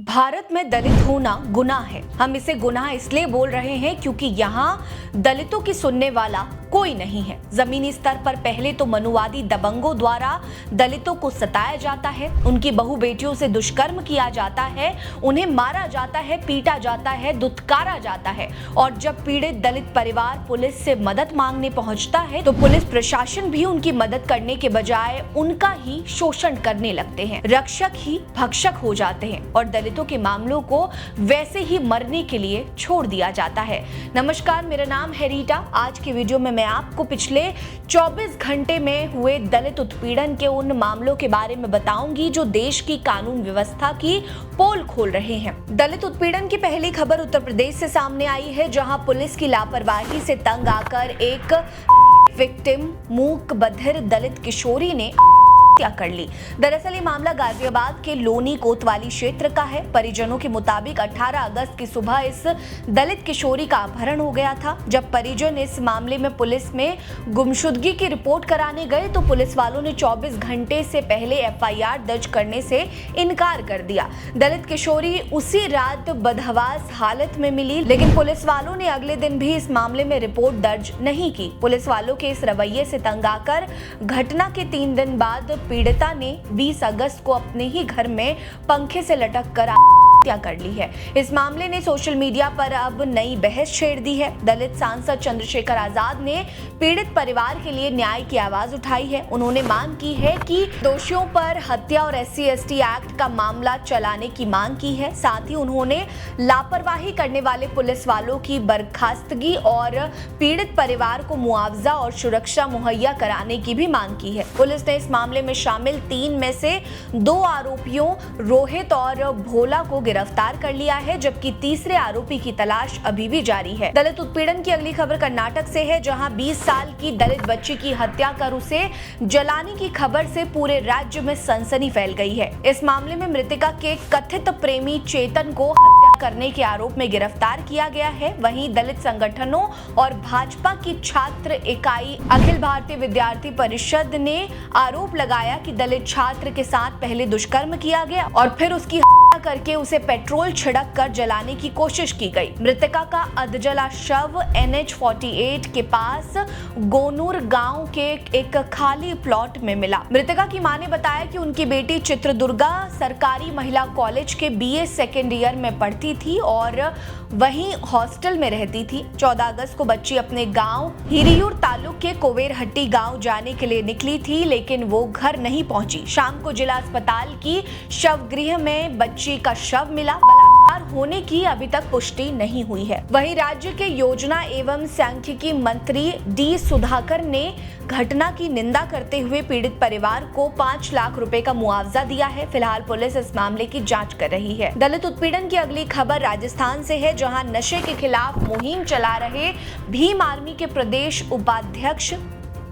भारत में दलित होना गुनाह है। हम इसे गुनाह इसलिए बोल रहे हैं क्योंकि यहाँ दलितों की सुनने वाला कोई नहीं है। जमीनी स्तर पर पहले तो मनुवादी दबंगों द्वारा दलितों को सताया जाता है, उनकी बहू बेटियों से दुष्कर्म किया जाता है, उन्हें मारा जाता है, पीटा जाता है, दुत्कारा जाता है। और जब पीड़ित दलित परिवार पुलिस से मदद मांगने पहुंचता है तो पुलिस प्रशासन भी उनकी मदद करने के बजाय उनका ही शोषण करने लगते हैं। रक्षक ही भक्षक हो जाते हैं और दलितों के मामलों को वैसे ही मरने के लिए छोड़ दिया जाता है। नमस्कार, मेरा नाम है रीटा। आज की वीडियो में मैं आपको पिछले 24 घंटे में हुए दलित उत्पीड़न के उन मामलों के बारे में बताऊंगी जो देश की कानून व्यवस्था की पोल खोल रहे हैं। दलित उत्पीड़न की पहली खबर उत्तर प्रदेश से सामने आई है, जहां पुलिस की लापरवाही से तंग आकर एक विक्टिम मूक बधिर दलित किशोरी ने हत्या कर ली। दरअसल ये मामला गाजियाबाद के लोनी कोतवाली क्षेत्र का है। परिजनों के मुताबिक 18 अगस्त की सुबह इस दलित किशोरी का अपहरण हो गया था। जब परिजन इस मामले में पुलिस में गुमशुदगी की रिपोर्ट कराने गए तो पुलिस वालों ने 24 घंटे से पहले एफआईआर दर्ज करने से इनकार कर दिया। दलित किशोरी उसी रात बदहवास हालत में मिली, लेकिन पुलिस वालों ने अगले दिन भी इस मामले में रिपोर्ट दर्ज नहीं की। पुलिस वालों के इस रवैये से तंग आकर घटना के 3 दिन बाद पीड़िता ने 20 अगस्त को अपने ही घर में पंखे से लटक कर हत्या कर ली है। इस मामले ने सोशल मीडिया पर अब नई बहस छेड़ दी है। दलित सांसद चंद्रशेखर आजाद ने पीड़ित परिवार के लिए न्याय की आवाज उठाई है। उन्होंने मांग की है कि दोषियों पर हत्या और SC/ST एक्ट का मामला चलाने की मांग की है। साथ ही उन्होंने लापरवाही करने वाले पुलिस वालों की बर्खास्तगी और पीड़ित परिवार को मुआवजा और सुरक्षा मुहैया कराने की भी मांग की है। पुलिस ने इस मामले में शामिल 3 में से 2 आरोपियों रोहित और भोला को गिरफ्तार कर लिया है, जबकि तीसरे आरोपी की तलाश अभी भी जारी है। दलित उत्पीड़न की अगली खबर कर्नाटक से है, जहां 20 साल की दलित बच्ची की हत्या कर उसे जलाने की खबर से पूरे राज्य में सनसनी फैल गई है। इस मामले में मृतका के कथित प्रेमी चेतन को हत्या करने के आरोप में गिरफ्तार किया गया है। वहीं दलित संगठनों और भाजपा की छात्र इकाई अखिल भारतीय विद्यार्थी परिषद ने आरोप लगाया कि दलित छात्र के साथ पहले दुष्कर्म किया गया और फिर उसकी हत्या करके उसे पेट्रोल छिड़क कर जलाने की कोशिश की गई। मृतका का अधजला शव NH-48 के पास गोनूर गांव के एक खाली प्लॉट में मिला। मृतका की मां ने बताया कि उनकी बेटी चित्रदुर्गा सरकारी महिला कॉलेज के BA सेकेंड ईयर में पढ़ती थी और वहीं हॉस्टल में रहती थी। 14 अगस्त को बच्ची अपने गांव हिरियूर तालुक के कोवेरहट्टी गांव जाने के लिए निकली थी, लेकिन वो घर नहीं पहुंची। शाम को जिला अस्पताल की शवगृह में बच्ची का शव मिला। बलात्कार होने की अभी तक पुष्टि नहीं हुई है। वहीं राज्य के योजना एवं सांख्यिकी मंत्री D सुधाकर ने घटना की निंदा करते हुए पीड़ित परिवार को 5 लाख रुपए का मुआवजा दिया है। फिलहाल पुलिस इस मामले की जांच कर रही है। दलित उत्पीड़न की अगली खबर राजस्थान से है, जहां नशे के खिलाफ मुहिम चला रहे भीम आर्मी के प्रदेश उपाध्यक्ष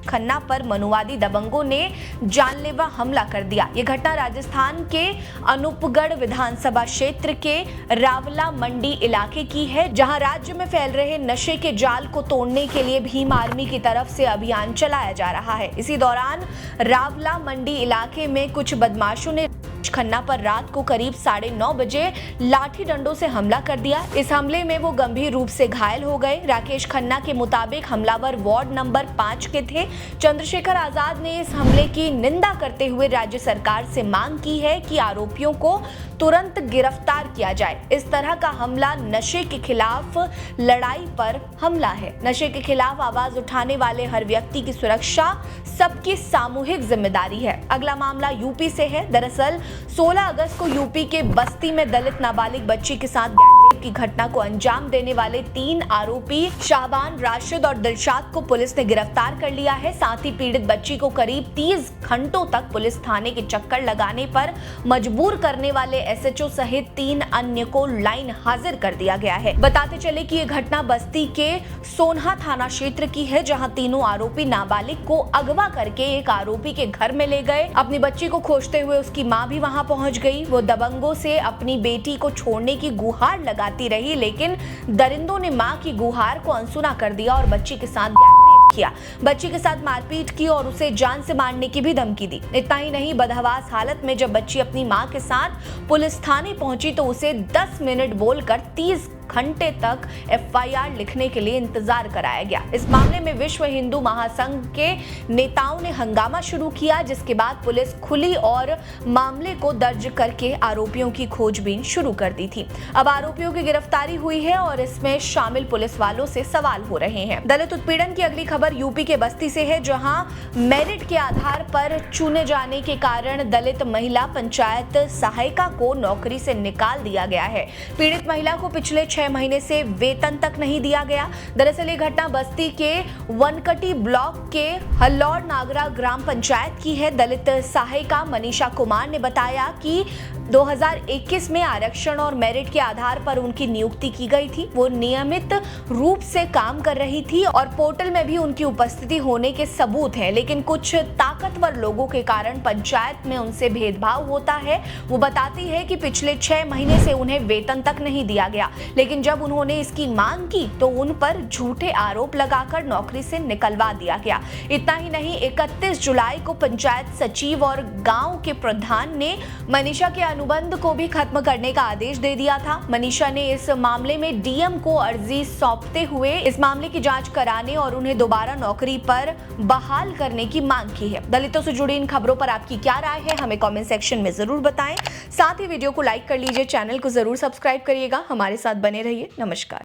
खन्ना पर मनुवादी दबंगों ने जानलेवा हमला कर दिया। ये घटना राजस्थान के अनूपगढ़ विधानसभा क्षेत्र के रावला मंडी इलाके की है, जहां राज्य में फैल रहे नशे के जाल को तोड़ने के लिए भीम आर्मी की तरफ से अभियान चलाया जा रहा है। इसी दौरान रावला मंडी इलाके में कुछ बदमाशों ने खन्ना पर रात को करीब 9:30 बजे लाठी डंडों से हमला कर दिया। इस हमले में वो गंभीर रूप से घायल हो गए। राकेश खन्ना के मुताबिक हमलावर वार्ड नंबर 5 के थे। चंद्रशेखर आजाद ने इस हमले की निंदा करते हुए राज्य सरकार से मांग की है कि आरोपियों को तुरंत गिरफ्तार किया जाए। इस तरह का हमला नशे के खिलाफ लड़ाई पर हमला है। नशे के खिलाफ आवाज उठाने वाले हर व्यक्ति की सुरक्षा सबकी सामूहिक जिम्मेदारी है। अगला मामला यूपी से है। दरअसल 16 अगस्त को यूपी के बस्ती में दलित नाबालिग बच्ची के साथ गैंगरेप की घटना को अंजाम देने वाले 3 आरोपी शाहबान, राशिद और दिलशाद को पुलिस ने गिरफ्तार कर लिया है। साथ ही पीड़ित बच्ची को करीब 30 घंटों तक पुलिस थाने के चक्कर लगाने पर मजबूर करने वाले SHO सहित 3 अन्य को लाइन हाजिर कर दिया गया है। बताते चले कि ये घटना बस्ती के सोनहा थाना क्षेत्र की है, जहां तीनों आरोपी नाबालिग को अगवा करके एक आरोपी के घर में ले गए। अपनी बच्ची को खोजते हुए उसकी मां भी वहां पहुंच गई। वो दबंगों से अपनी बेटी को छोड़ने की गुहार लगाती रही, लेकिन दरिंदों ने मां की गुहार को अनसुना कर दिया और बच्ची के साथ गैंगरेप किया, बच्ची के साथ मारपीट की और उसे जान से मारने की भी धमकी दी। इतना ही नहीं, बदहवास हालत में जब बच्ची अपनी मां के साथ पुलिस थाने पहुंची तो उसे 10 मिनट बोलकर 30 घंटे तक एफआईआर लिखने के लिए इंतजार कराया गया। इस मामले में विश्व हिंदू महासंघ के नेताओं ने हंगामा शुरू किया, जिसके बाद पुलिस खुली और मामले को दर्ज करके आरोपियों की खोजबीन शुरू कर दी थी। अब आरोपियों की गिरफ्तारी हुई है और इसमें शामिल पुलिस वालों से सवाल हो रहे हैं। दलित उत्पीड़न की अगली खबर यूपी के बस्ती से है, जहां मेरिट के आधार पर चुने जाने के कारण दलित महिला पंचायत सहायिका को नौकरी से निकाल दिया गया है। पीड़ित महिला को पिछले 6 महीने से वेतन तक नहीं दिया गया। दरअसल ये घटना बस्ती के वनकटी ब्लॉक के हल्लौर नागरा ग्राम पंचायत की है। दलित सहायिका मनीषा कुमार ने बताया कि 2021 में आरक्षण और मेरिट के आधार पर उनकी नियुक्ति की गई थी। वो नियमित रूप से काम कर रही थी और पोर्टल में भी उनकी उपस्थिति होने के सबूत हैं, लेकिन कुछ ताकतवर लोगों के कारण पंचायत में उनसे भेदभाव होता है। वो बताती है कि पिछले 6 महीने से उन्हें वेतन तक नहीं दिया गया, लेकिन जब उन्होंने इसकी मांग की तो उन पर झूठे आरोप लगाकर नौकरी से निकलवा दिया गया। इतना ही नहीं, 31 जुलाई को पंचायत सचिव और गांव के प्रधान ने मनीषा के अनुबंध को भी खत्म करने का आदेश दे दिया था। मनीषा ने इस मामले में डीएम को अर्जी सौंपते हुए इस मामले की जांच कराने और उन्हें दोबारा नौकरी पर बहाल करने की मांग की है। दलितों से जुड़ी इन खबरों पर आपकी क्या राय है, हमें कमेंट सेक्शन में जरूर बताएं। साथ ही वीडियो को लाइक कर लीजिए, चैनल को जरूर सब्सक्राइब करिएगा। हमारे साथ बने रहिए। नमस्कार।